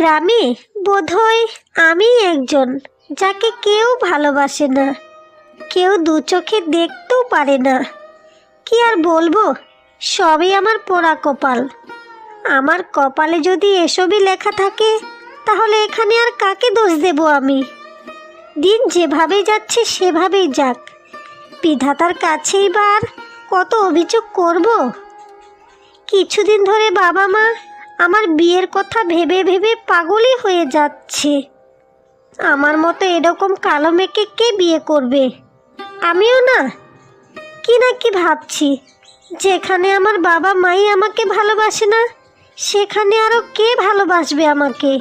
গ্রামে বোধহয় আমি একজন যাকে কেউ ভালোবাসে না, কেউ দু চোখে দেখতেও পারে না। কি আর বলবো, সবই আমার পোড়া কপাল। আমার কপালে যদি এসবই লেখা থাকে তাহলে এখানে আর কাকে দোষ দেব আমি? দিন যেভাবে যাচ্ছে সেভাবেই যাক, বিধাতার কাছেই বা আর কত অভিযোগ করব? কিছুদিন ধরে বাবা মা আমার বিয়ের কথা ভেবে ভেবে পাগলই হয়ে যাচ্ছে। আমার মতো এরকম কালো মেয়েকে কে বিয়ে করবে? আমিও না কি ভাবছি, যেখানে আমার বাবা মাই আমাকে ভালোবাসে না সেখানে আরও কে ভালোবাসবে আমাকে?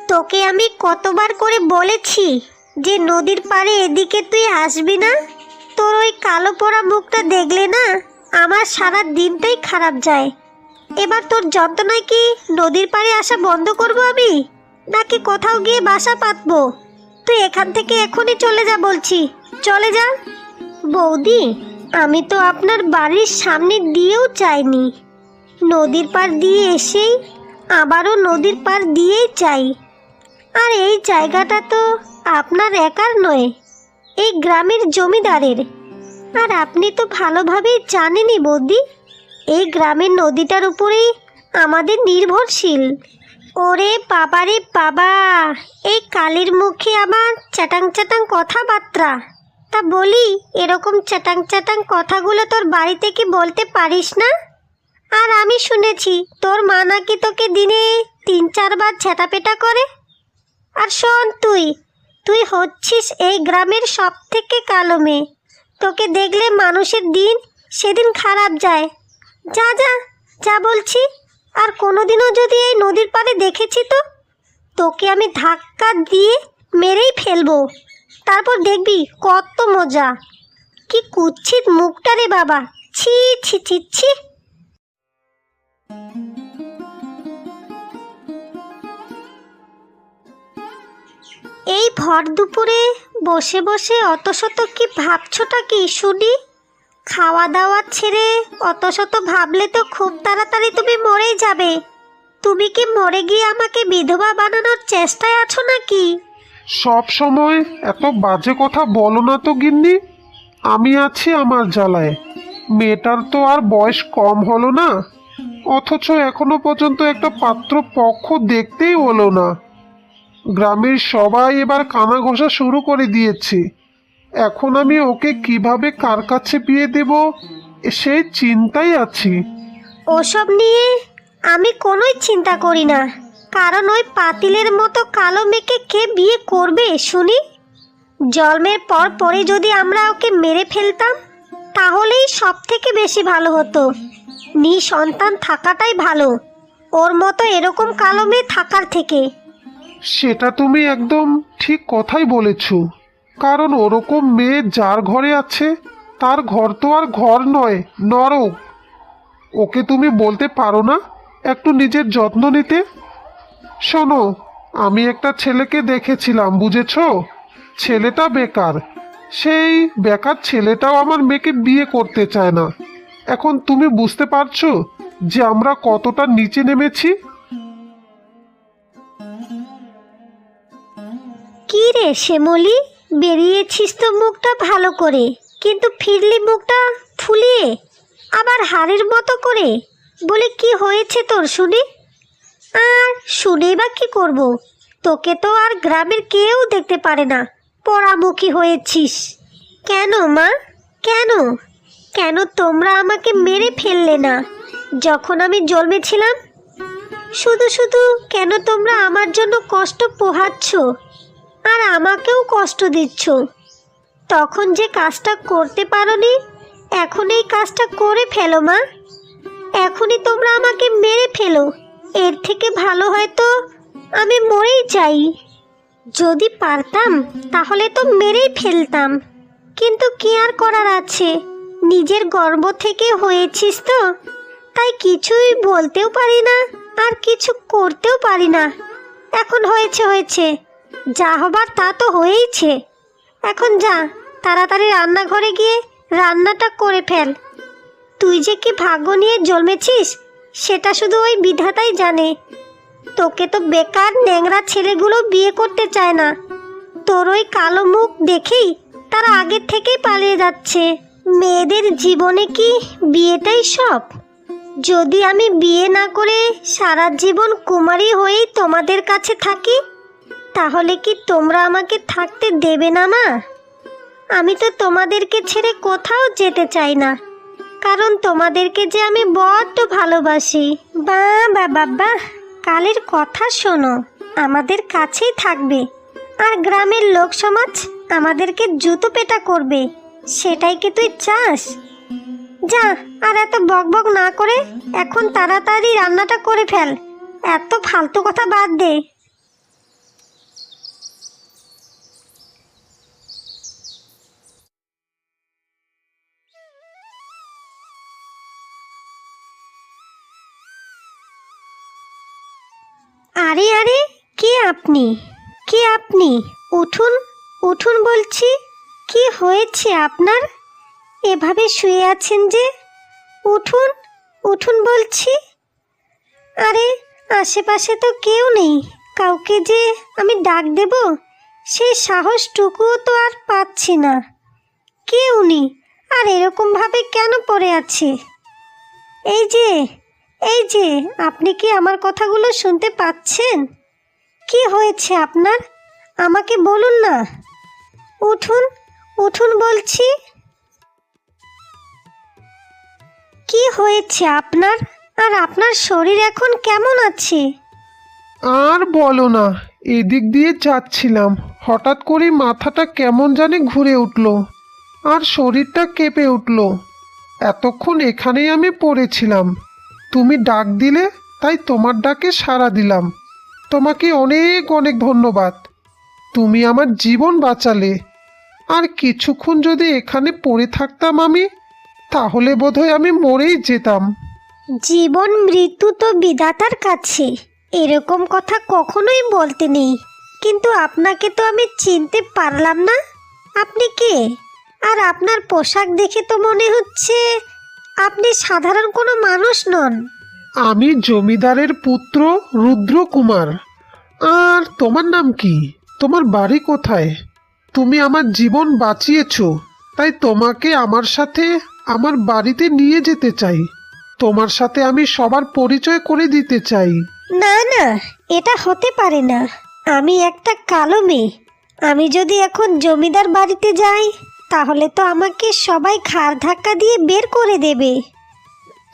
তোকে আমি কতবার করে বলেছি যে নদীর পাড়ে এদিকে তুই আসবি না। তোর ওই কালো পোড়া মুখটা দেখলে না আমার সারা দিনটাই খারাপ যায়। এবার তোর যন্ত্রণায় কি নদীর পাড়ে আসা বন্ধ করব আমি, নাকি কোথাও গিয়ে বাসা পাতবো? তুই এখান থেকে এখনই চলে যা বলছি, চলে যা। বৌদি, আমি তো আপনার বাড়ির সামনে দিয়েও চাইনি, নদীর পাড় দিয়ে এসেই আবারও নদীর পাড় দিয়েই চাই। আর এই জায়গাটা তো আপনার একার নয়, এই গ্রামের জমিদারের। আর আপনি তো ভালোভাবেই জানেনই বৌদি, এই গ্রামের নদীটার উপরেই আমাদের নির্ভরশীল। ওরে বাবারে বাবা, এই কালির মুখে আবার চ্যাটাং চ্যাটাং কথাবার্তা। তা বলি, এরকম চ্যাটাং চ্যাটাং কথাগুলো তোর বাড়িতে কি বলতে পারিস না? আর আমি শুনেছি তোর মা নাকি তোকে দিনে 3-4 বার ছেটাপেটা করে। আর শোন, তুই হচ্ছিস এই গ্রামের সব থেকে কালো মেয়ে। তোকে দেখলে মানুষের দিন সেদিন খারাপ যায়। যা যা যা বলছি। আর কোনোদিনও যদি এই নদীর পাড়ে দেখেছি তো তোকে আমি ধাক্কা দিয়ে মেরেই ফেলবো, তারপর দেখবি কত মজা। কি কুৎসিত মুখটা রে বাবা, ছি ছি ছি ছি। এই ভর দুপুরে বসে বসে অত শত কি ভাবছোটা কি শুনি? খাওয়া দাওয়া ছেড়ে অত শত ভাবলে তো খুব তাড়াতাড়ি তুমি মরেই যাবে। তুমি কি মরে গিয়ে আমাকে বিধবা বানানোর চেষ্টায় আছো নাকি? সব সময় এত বাজে কথা বলো না তো গিন্নি। আমি আছি আমার জ্বালায়। মেয়েটার তো আর বয়স কম হলো না, অথচ এখনো পর্যন্ত একটা পাত্র পক্ষ দেখতেই হলো না। গ্রামের সবাই এবার কানা ঘষা শুরু করে দিয়েছে। এখন আমি ওকে কিভাবে কার কাছে বিয়ে দেব সেই চিন্তায় আছি। ওসব নিয়ে আমি কোনোই চিন্তা করি না, কারণ ওই পাতিলের মতো কালো মেয়েকে কে বিয়ে করবে শুনি? জন্মের পর পরে যদি আমরা ওকে মেরে ফেলতাম তাহলেই সব থেকে বেশি ভালো হতো। নিঃসন্তান থাকাটাই ভালো ওর মতো এরকম কালো মেয়ে থাকার থেকে। সেটা তুমি একদম ঠিক কথাই বলেছ, কারণ ওরকম মেয়ে যার ঘরে আছে তার ঘর তো আর ঘর নয়, নরক। ওকে তুমি বলতে পারো না একটু নিজের যত্ন নিতে? শোনো, আমি একটা ছেলেকে দেখেছিলাম, বুঝেছ? ছেলেটা বেকার। সেই বেকার ছেলেটাও আমার মেয়েকে বিয়ে করতে চায় না। এখন তুমি বুঝতে পারছো যে আমরা কতটা নিচে নেমেছি? কি রে শ্যামলি, বেরিয়েছিস তো মুখটা ভালো করে, কিন্তু ফিরলি মুখটা ফুলিয়ে, আবার হাড়ের মতো করে। বলে কি হয়েছে তোর শুনি? আর শুনে বা কি করব? তোকে তো আর গ্রামের কেউ দেখতে পারে না, পোড়ামুখী হয়েছিস। কেন মা, কেন কেন তোমরা আমাকে মেরে ফেললে না যখন আমি জন্মেছিলাম? শুধু শুধু কেন তোমরা আমার জন্য কষ্ট পোহাচ্ছ আর আমাকেও কষ্ট দিচ্ছ? তখন যে কাজটা করতে পারোনি, এখন এই কাজটা করে ফেলো মা। এখনই তোমরা আমাকে মেরে ফেলো, এর থেকে ভালো হয়তো আমি মরেই যাই। যদি পারতাম তাহলে তো মেরেই ফেলতাম, কিন্তু কি আর করার আছে? নিজের গর্ব থেকে হয়েছিস তো, তাই কিছুই বলতেও পারি না আর কিছু করতেও পারি না। এখন হয়েছে, যা হবার তা তো হয়েইছে। এখন যা, তাড়াতাড়ি রান্নাঘরে গিয়ে রান্নাটা করে ফেল। তুই যে কি ভাগ্য নিয়ে জন্মেছিস সেটা শুধু ওই বিধাতাই জানে। তোকে তো বেকার ন্যাংরা ছেলেগুলো বিয়ে করতে চায় না। তোর ওই কালো মুখ দেখেই তারা আগের থেকেই পালিয়ে যাচ্ছে। মেয়েদের জীবনে কি বিয়েটাই সব? যদি আমি বিয়ে না করে সারা জীবন কুমারী হয়েই তোমাদের কাছে থাকি, তাহলে কি তোমরা আমাকে থাকতে দেবে না মা? আমি তো তোমাদেরকে ছেড়ে কোথাও যেতে চাই না, কারণ তোমাদেরকে যে আমি বড্ড ভালোবাসি। বাবা বাবা, কালের কথা শোনো, আমাদের কাছেই থাকবে, আর গ্রামের লোক সমাজ আমাদেরকে জুতো পেটা করবে, সেটাই কি তুই চাস? যা, আর এত বকবক না করে এখন তাড়াতাড়ি রান্নাটা করে ফেল। এত ফালতু কথা বাদ দে। আরে আরে, কে আপনি? কে আপনি? উঠুন উঠুন বলছি। কি হয়েছে আপনার? এভাবে শুয়ে আছেন যে? উঠুন উঠুন বলছি। আরে, আশেপাশে তো কেউ নেই, কাউকে যে আমি ডাক দেব সেই সাহসটুকুও তো আর পাচ্ছি না। কে উনি? আর এরকমভাবে কেন পড়ে আছে? এই যে, এই যে, আপনি কি আমার কথাগুলো শুনতে পাচ্ছেন? কি হয়েছে আপনার? আমাকে বলুন না। উঠুন উঠুন বলছি। কি হয়েছে আপনার? আর আপনার শরীর এখন কেমন আছে? আর বলো না, এদিক দিয়ে যাচ্ছিলাম, হঠাৎ করে মাথাটা কেমন জানি ঘুরে উঠল আর শরীরটা কেঁপে উঠল। এতক্ষণ এখানেই আমি পড়েছিলাম, তুমি ডাক দিলে তাই তোমার ডাকে সাড়া দিলাম। তোমাকে অনেক অনেক ধন্যবাদ, তুমি আমার জীবন বাঁচালে। আর কিছুক্ষণ যদি এখানে পড়ে থাকতাম আমি, তাহলে বোধহয় আমি মরেই যেতাম। জীবন মৃত্যু তো বিধাতার কাছে, এরকম কথা কখনোই বলতে নেই। কিন্তু আপনাকে তো আমি চিনতে পারলাম না। আপনি কে? আর আপনার পোশাক দেখে তো মনে হচ্ছে আপনি সাধারণ কোনো মানুষ নন। আমি জমিদারের পুত্র রুদ্রকুমার। আর তোমার নাম কি? তোমার বাড়ি কোথায়? তুমি আমার জীবন বাঁচিয়েছো, তাই তোমাকে আমার সাথে আমার বাড়িতে নিয়ে যেতে চাই। তোমার সাথে আমি সবার পরিচয় করে দিতে চাই। না না, এটা হতে পারে না। আমি একটা কালো মেয়ে। আমি যদি এখন জমিদার বাড়িতে যাই, তাহলে তো আমাকে সবাই ঘাড় ধাক্কা দিয়ে বের করে দেবে।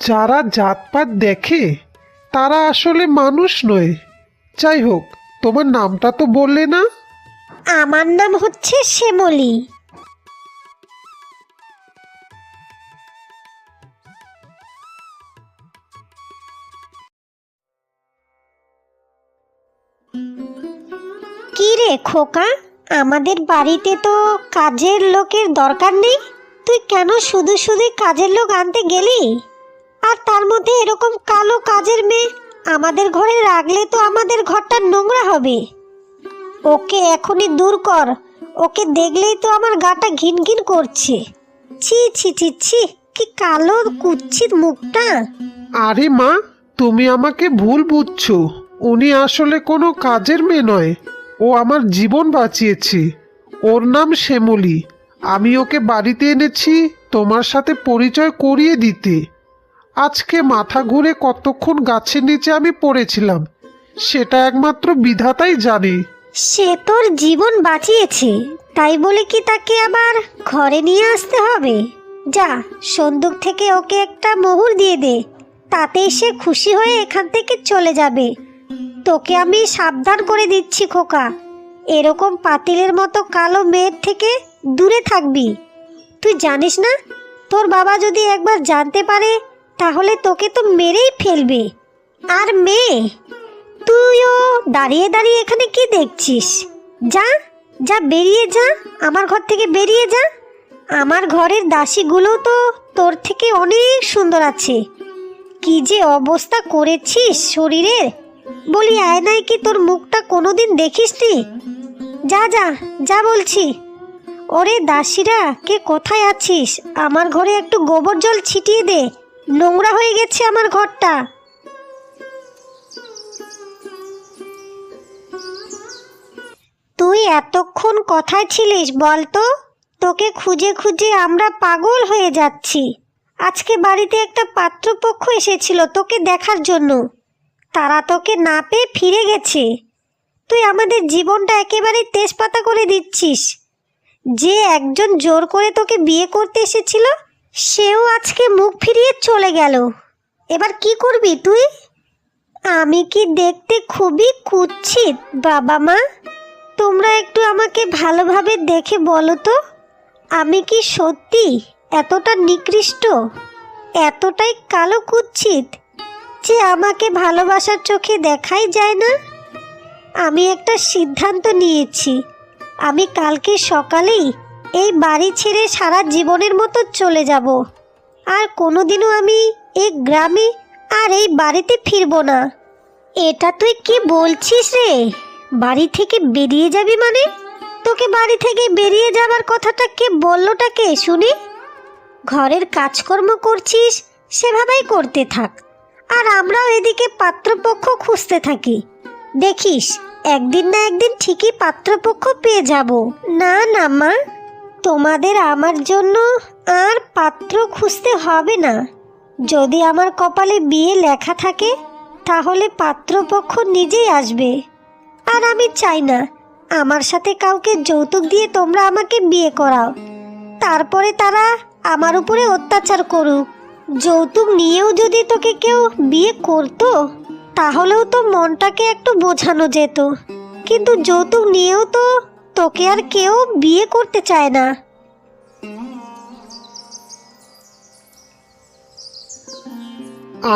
যারা জাতপাত দেখে তারা আসলে মানুষ নয়। যাই হোক, তোমার নামটা তো বললে না? আমার নাম হচ্ছে শ্যামলী। কি রে খোকা, আমাদের বাড়িতে তো কাজের লোকের দরকার নেই, তুই কেন শুধু শুধু কাজের লোক আনতে গেলি? আর তার মধ্যে এরকম কালো কাজের মেয়ে আমাদের ঘরে রাখলে তো আমাদের ঘরটা নোংরা হবে। ওকে এখনই দূর কর, ওকে দেখলেই তো আমার গাটা ঘিন ঘিন করছে। ছি ছি ছি ছি, কি কালো কুৎসিত মুখটা। আরে মা, তুমি আমাকে ভুল বুঝছো। উনি আসলে কোনো কাজের মেয়ে নয়, ও আমার জীবন বাঁচিয়েছে। ওর নাম শ্যামলী। আমি ওকে বাড়িতে এনেছি তোমার সাথে পরিচয় করিয়ে দিতে। আজকে মাথা ঘুরে কতক্ষণ গাছের নিচে আমি পড়েছিলাম, সেটা একমাত্র বিধাতাই জানে। সে তোর জীবন বাঁচিয়েছে, তাই বলে কি তাকে আবার ঘরে নিয়ে আসতে হবে? যা, সন্দুক থেকে ওকে একটা মোহর দিয়ে দে, তাতেই সে খুশি হয়ে এখান থেকে চলে যাবে। তোকে আমি সাবধান করে দিচ্ছি খোকা, এরকম পাতিলের মতো কালো মেয়ের থেকে দূরে থাকবি। তুই জানিস না, তোর বাবা যদি একবার জানতে পারে তাহলে তোকে তো মেরেই ফেলবে। আর মেয়ে, তুইও দাঁড়িয়ে দাঁড়িয়ে এখানে কি দেখছিস? যা যা, বেরিয়ে যা, আমার ঘর থেকে বেরিয়ে যা। আমার ঘরের দাসীগুলো তো তোর থেকে অনেক সুন্দর আছে। কি যে অবস্থা করেছিস শরীরের, বলি আয়নায় কি তোর মুখটা কোনোদিন দেখিসনি? যা যা যা বলছি। ওরে দাসীরা, কে কোথায় আছিস? আমার ঘরে একটু গোবর জল ছিটিয়ে দে, নোংরা হয়ে গেছে আমার ঘরটা। তুই এতক্ষণ কোথায় ছিলিস বলতো? তোকে খুঁজে খুঁজে আমরা পাগল হয়ে যাচ্ছি। আজকে বাড়িতে একটা পাত্রপক্ষ এসেছিল তোকে দেখার জন্য, তারা তোকে না পেয়ে ফিরে গেছে। তুই আমাদের জীবনটা একেবারে তেজপাতা করে দিচ্ছিস। যে একজন জোর করে তোকে বিয়ে করতে এসেছিল সেও আজকে মুখ ফিরিয়ে চলে গেল। এবার কি করবি তুই? আমি কি দেখতে খুবই কুৎসিত বাবা মা? তোমরা একটু আমাকে ভালোভাবে দেখে বলো তো, আমি কি সত্যি এতটা নিকৃষ্ট, এতটাই কালো কুৎসিত যে আমাকে ভালোবাসার চোখে দেখাই যায় না? আমি একটা সিদ্ধান্ত নিয়েছি, আমি কালকে সকালেই এই বাড়ি ছেড়ে সারা জীবনের মতো চলে যাব। আর কোনোদিনও আমি এই গ্রামে আর এই বাড়িতে ফিরব না। এটা তুই কি বলছিস রে? বাড়ি থেকে বেরিয়ে যাবি মানে? তোকে বাড়ি থেকে বেরিয়ে যাবার কথাটা কে বললোটা কে শুনি? ঘরের কাজকর্ম করছিস সেভাবেই করতে থাক, আর আমরাও এদিকে পাত্রপক্ষ খুঁজতে থাকি। দেখিস একদিন না একদিন ঠিকই পাত্রপক্ষ পেয়ে যাব। না না মা, তোমাদের আমার জন্য আর পাত্র খুঁজতে হবে না। যদি আমার কপালে বিয়ে লেখা থাকে তাহলে পাত্রপক্ষ নিজেই আসবে। আর আমি চাই না আমার সাথে কাউকে যৌতুক দিয়ে তোমরা আমাকে বিয়ে করাও, তারপরে তারা আমার উপরে অত্যাচার করুক। যৌতুক নিয়েও যদি তোকে কেউ বিয়ে করতো তাহলেও তো মনটাকে একটু বোঝানো যেত, কিন্তু যৌতুক নিয়েও তো তোকে আর কেউ বিয়ে করতে চায় না।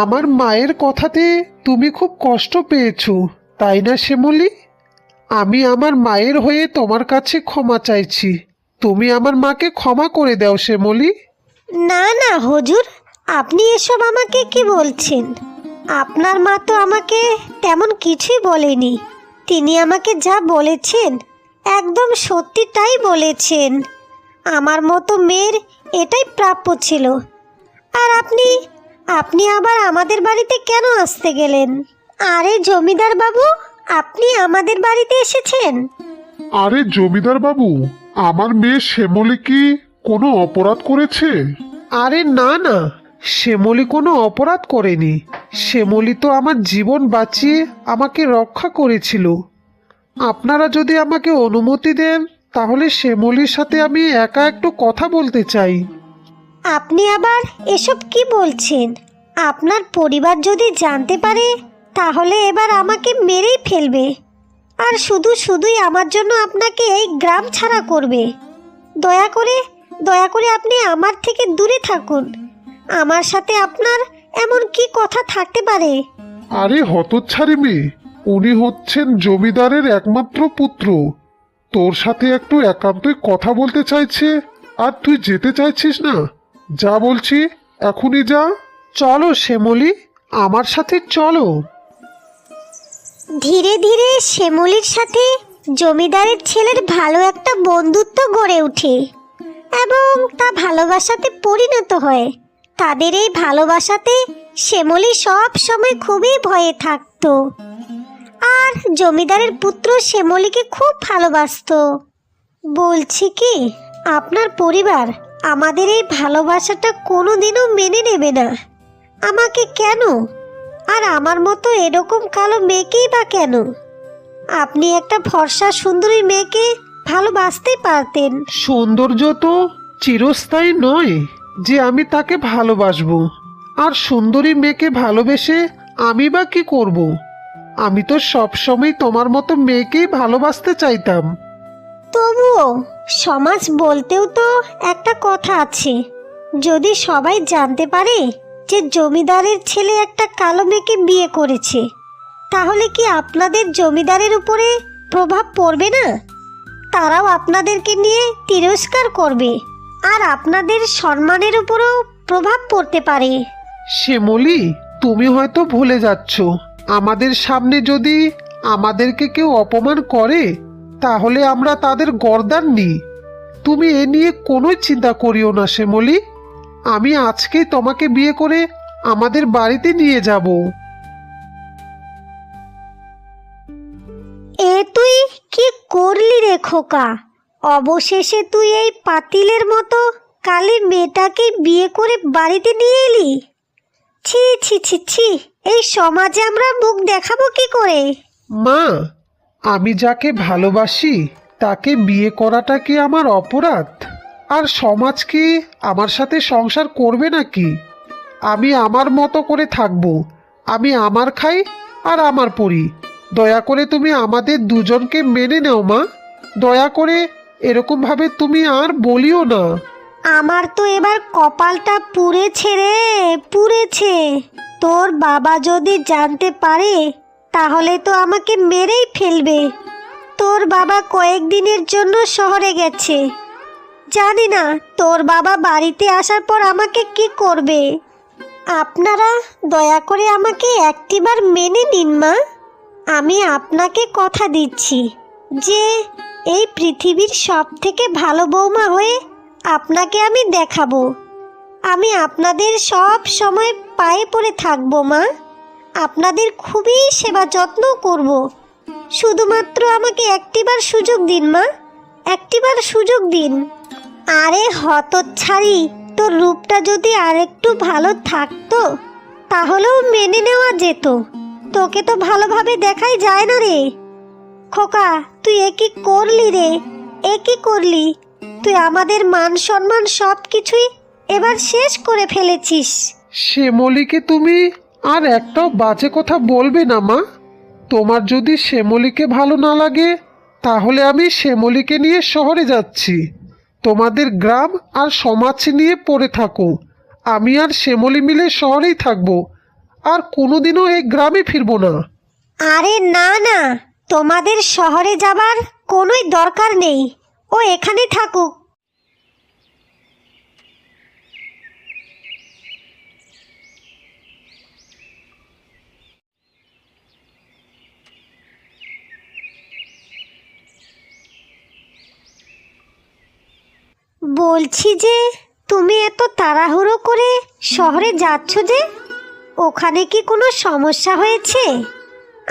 আমার মায়ের কথাতে তুমি খুব কষ্ট পেয়েছো, তাই না শ্যামলী? আমি আমার মায়ের হয়ে তোমার কাছে ক্ষমা চাইছি। তুমি আমার মাকে ক্ষমা করে দাও শ্যামলী। না না হুজুর, আপনি এসব আমাকে কি বলছেন? আপনার মা তো আমাকে তেমন কিছুই বলেনি। তিনি আমাকে যা বলেছেন একদম সত্যিটাই বলেছেন। আমার মতো মেয়ের এটাই প্রাপ্য ছিল। আর আপনি আপনি আবার আমাদের বাড়িতে কেন আসতে গেলেন? আরে জমিদার বাবু, আপনি আমাদের বাড়িতে এসেছেন? আরে জমিদার বাবু, আমার মেয়ে শ্যামলী কি কোনো অপরাধ করেছে? আরে না না, শ্যামলী কোনো অপরাধ করেনি। শ্যামলী তো আমার জীবন বাঁচিয়ে আমাকে রক্ষা করেছিল। আপনারা যদি আমাকে অনুমতি দেন তাহলে শ্যামলীর সাথে আমি একা একটু কথা বলতে চাই। আপনি আবার এসব কি বলছেন? আপনার পরিবার যদি জানতে পারে তাহলে এবার আমাকে মেরেই ফেলবে, আর শুধুই আমার জন্য আপনাকে এই গ্রাম ছাড়া করবে। দয়া করে আপনি আমার থেকে দূরে থাকুন। আমার সাথে আপনার এমন কি কথা থাকতে পারে? আরে হতচ্ছাড়ি মেয়ে, উনি হচ্ছেন জমিদারের একমাত্র পুত্র। তোর সাথে একটু একান্তই কথা বলতে চাইছে, আর তুই যেতে চাইছিস না? যা বলছি এখনই যা। চলো শ্যামলী, আমার সাথে চলো। ধীরে ধীরে শ্যামলীর সাথে জমিদারের ছেলের ভালো একটা বন্ধুত্ব গড়ে ওঠে এবং তা ভালোবাসাতে পরিণত হয়। তাদের এই ভালোবাসাতে শ্যামলী সব সময় খুবই ভয়ে থাকতো, আর জমিদারের পুত্র শ্যামলীকে খুব ভালোবাসতো। বলছি কি, আপনার পরিবার আমাদের এই ভালোবাসাটা কোনোদিনও মেনে নেবে না। আমাকে কেন, আর আমার মতো এরকম কালো মেয়েকেই বা কেন? আপনি একটা ফর্সা সুন্দরী মেয়েকে ভালোবাসতে পারতেন। সৌন্দর্য তো চিরস্থায়ী নয় যে আমি তাকে ভালোবাসবো। আর সুন্দরী মেয়েকে ভালোবেসে আমি বা কি করব? আমি তো সবসময় তোমার মতো মেয়েকেই ভালোবাসতে চাইতাম। তবুও সমাজ বলতেও তো একটা কথা আছে। যদি সবাই জানতে পারে যে জমিদারের ছেলে একটা কালো মেয়েকে বিয়ে করেছে, তাহলে কি আপনাদের জমিদারের উপরে প্রভাব পড়বে না? তারাও আপনাদেরকে নিয়ে তিরস্কার করবে, আর আপনাদের সম্মানের উপরও প্রভাব পড়তে পারে। শ্যামলী, তুমি হয়তো ভুলে যাচ্ছ, আমাদের সামনে যদি আমাদেরকে কেউ অপমান করে তাহলে আমরা তাদের গর্দান নিই। তুমি এ নিয়ে কোনোই চিন্তা করিও না শ্যামলী। আমি আজকেই তোমাকে বিয়ে করে আমাদের বাড়িতে নিয়ে যাব। এ তুই কি করলি রে খোকা? অবশেষে তুই এই পাতিলের মতো কালী মেয়েটাকে বিয়ে করে বাড়িতে নিয়ে এলি। ছি ছি ছি ছি, এই সমাজে আমরা মুখ দেখাবো কি করে? মা, আমি যাকে ভালোবাসি তাকে বিয়ে করাটা কি আমার অপরাধ? আর সমাজ কি আমার সাথে সংসার করবে নাকি? আমি আমার মতো করে থাকবো, আমি আমার খাই আর আমার পরি। দয়া করে তুমি আমাদের দুজনকে মেনে নাও মা। দয়া করে এরকমভাবে তুমি আর বলিও না। আমার তো এবার কপালটা পুড়েছে রে, পুড়েছে। তোর বাবা যদি জানতে পারে তাহলে তো আমাকে মেরেই ফেলবে। তোর বাবা কয়েকদিনের জন্য শহরে গেছে। জানি না তোর বাবা বাড়িতে আসার পর আমাকে কি করবে। আপনারা দয়া করে আমাকে একটিবার মেনে নিন মা। আমি আপনাকে কথা দিচ্ছি যে এই পৃথিবীর সব থেকে ভালো বৌমা হয়ে আপনাকে আমি দেখাবো। আমি আপনাদের সব সময় পায়ে পড়ে থাকবো মা। আপনাদের খুবই সেবা যত্ন করব। শুধুমাত্র আমাকে একটিবার সুযোগ দিন মা, একটিবার সুযোগ দিন। আরে হতচ্ছাড়ি, তোর রূপটা যদি আরেকটু ভালো থাকতো তাহলেও মেনে নেওয়া যেত। তোকে তো ভালোভাবে দেখাই যায় না রে খোকা। তুই এ কি করলি রে, এ কি করলি? তুই আমাদের মান সম্মান সব কিছুই এবার শেষ করে ফেলেছিস। শ্যামলীকে তুমি আর একটাও বাজে কথা বলবে না মা। তোমার যদি শ্যামলীকে ভালো না লাগে তাহলে আমি শ্যামলীকে নিয়ে শহরে যাচ্ছি। তোমাদের গ্রাম আর সমাজ নিয়ে পড়ে থাকো। আমি আর শ্যামলী মিলে শহরেই থাকবো, আর কোনোদিনও এই গ্রামে ফিরবো না। আরে না না, তোমাদের শহরে যাবার কোনোই দরকার নেই। ও এখানেই থাকুক। বলছি যে তুমি এত তাড়াহুড়ো করে শহরে যাচ্ছ যে, ওখানে কি কোনো সমস্যা হয়েছে?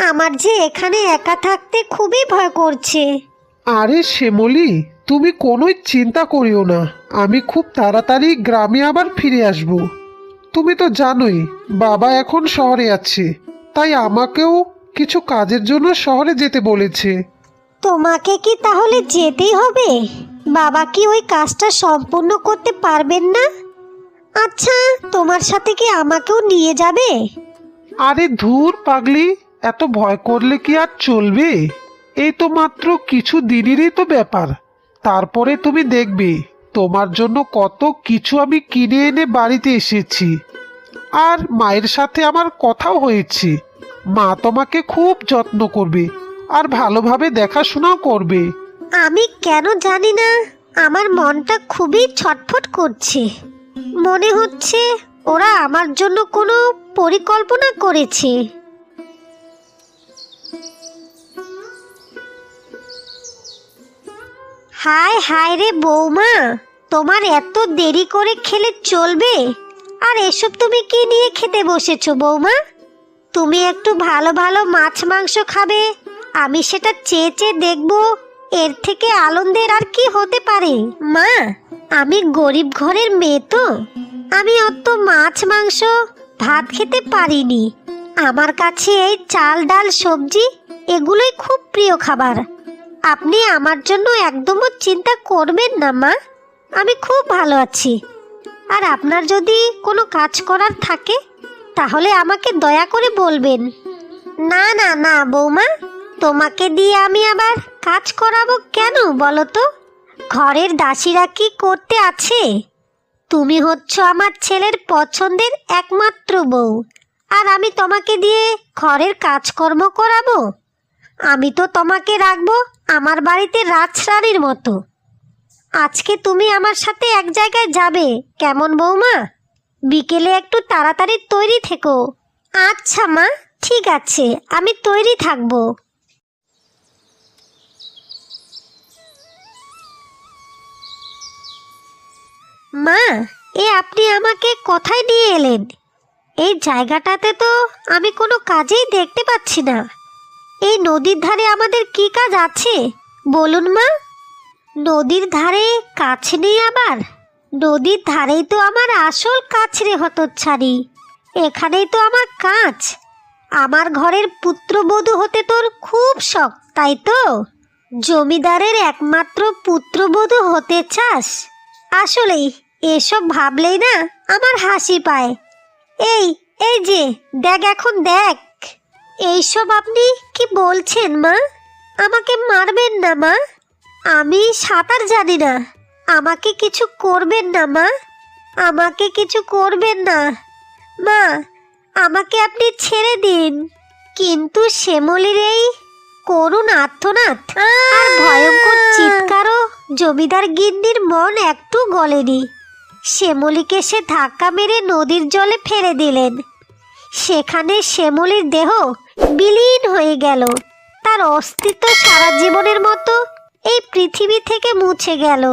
আমার যে এখানে একা থাকতে খুবই ভয় করছে। আরে শ্যামলী, তুমি কোনোই চিন্তা করিও না। আমি খুব তাড়াতাড়ি গ্রামে আবার ফিরে আসব। তুমি তো জানোই বাবা এখন শহরে আছে, তাই আমাকেও কিছু কাজের জন্য শহরে যেতে বলেছে। তোমাকে কি তাহলে যেতেই হবে? বাবা কি ওই কাজটা সম্পূর্ণ করতে পারবেন না? আচ্ছা, তোমার সাথে কি আমাকেও নিয়ে যাবে? আরে ধুর পাগলি, এত ভয় করলে কি আর চলবে? এই তো মাত্র কিছু দিনেরই তো ব্যাপার। তারপরে তুমি দেখবে তোমার জন্য কত কিছু আমি কিনে এনে বাড়িতে এসেছি। আর মায়ের সাথে আমার কথাও হয়েছে। মা তোমাকে খুব যত্ন করবে আর ভালোভাবে দেখাশোনাও করবে। আমি কেন জানি না, আমার মনটা খুবই ছটফট করছে। মনে হচ্ছে ওরা আমার জন্য কোনো পরিকল্পনা করেছে। হায় হায় রে বৌমা, তোমার এত দেরি করে খেলে চলবে? আর এসব তুমি কি নিয়ে খেতে বসেছো বৌমা? তুমি একটু ভালো ভালো মাছ মাংস খাবে, আমি সেটা চেয়ে চেয়ে দেখবো। এর থেকে আনন্দের আর কি হতে পারে? মা, আমি গরিব ঘরের মেয়ে তো, আমি অত মাছ মাংস ভাত খেতে পারিনি। আমার কাছে এই চাল ডাল সবজি এগুলোই খুব প্রিয় খাবার। আপনি আমার জন্য একদমও চিন্তা করবেন না মা, আমি খুব ভালো আছি। আর আপনার যদি কোনো কাজ করার থাকে তাহলে আমাকে দয়া করে বলবেন। না না না বৌমা, তোমাকে দিয়ে আমি আবার কাজ করাবো কেন বলো তো? ঘরের দাসীরা কি করতে আছে? তুমি হচ্ছ আমার ছেলের পছন্দের একমাত্র বউ, আর আমি তোমাকে দিয়ে ঘরের কাজকর্ম করাবো? আমি তো তোমাকে রাখবো আমার বাড়িতে রাজরানীর মতো। আজকে তুমি আমার সাথে এক জায়গায় যাবে, কেমন বৌমা? বিকেলে একটু তাড়াতাড়ি তৈরি থেকো। আচ্ছা মা, ঠিক আছে, আমি তৈরি থাকবো। মা, আপনি আমাকে কোথায় নিয়ে এলেন? এই জায়গাটাতে তো আমি কোনো কাজেই দেখতে পাচ্ছি না। এই নদীর ধারে আমাদের কি কাজ আছে বলুন মা? নদীর ধারে কাছ নেই আবার? নদীর ধারেই তো আমার আসল কাছ রে হতচ্ছাড়ি। এখানেই তো আমার কাজ। আমার ঘরের পুত্রবধূ হতে তোর খুব শখ, তাই তো? জমিদারের একমাত্র পুত্রবধূ হতে চাস? আসলেই এসব ভাবলেই না আমার হাসি পায়। এই এই যে দেখ, এখন দেখ। এইসব আপনি কি বলছেন মা? আমাকে মারবেন না মা, আমি সাঁতার জানি না। আমাকে কিছু করবেন না মা, আমাকে কিছু করবেন না মা, আমাকে আপনি ছেড়ে দিন। কিন্তু শ্যামলীর এই করুণ আর্তনাদ আর ভয়ঙ্কর চিৎকারও জমিদার গিন্নির মন একটু গলেনি। শ্যামলীকে সে ধাক্কা মেরে নদীর জলে ফেলে দিলেন। সেখানে শ্যামলীর দেহ বিলীন হয়ে গেল। তার অস্তিত্ব সারা জীবনের মতো এই পৃথিবী থেকে মুছে গেল।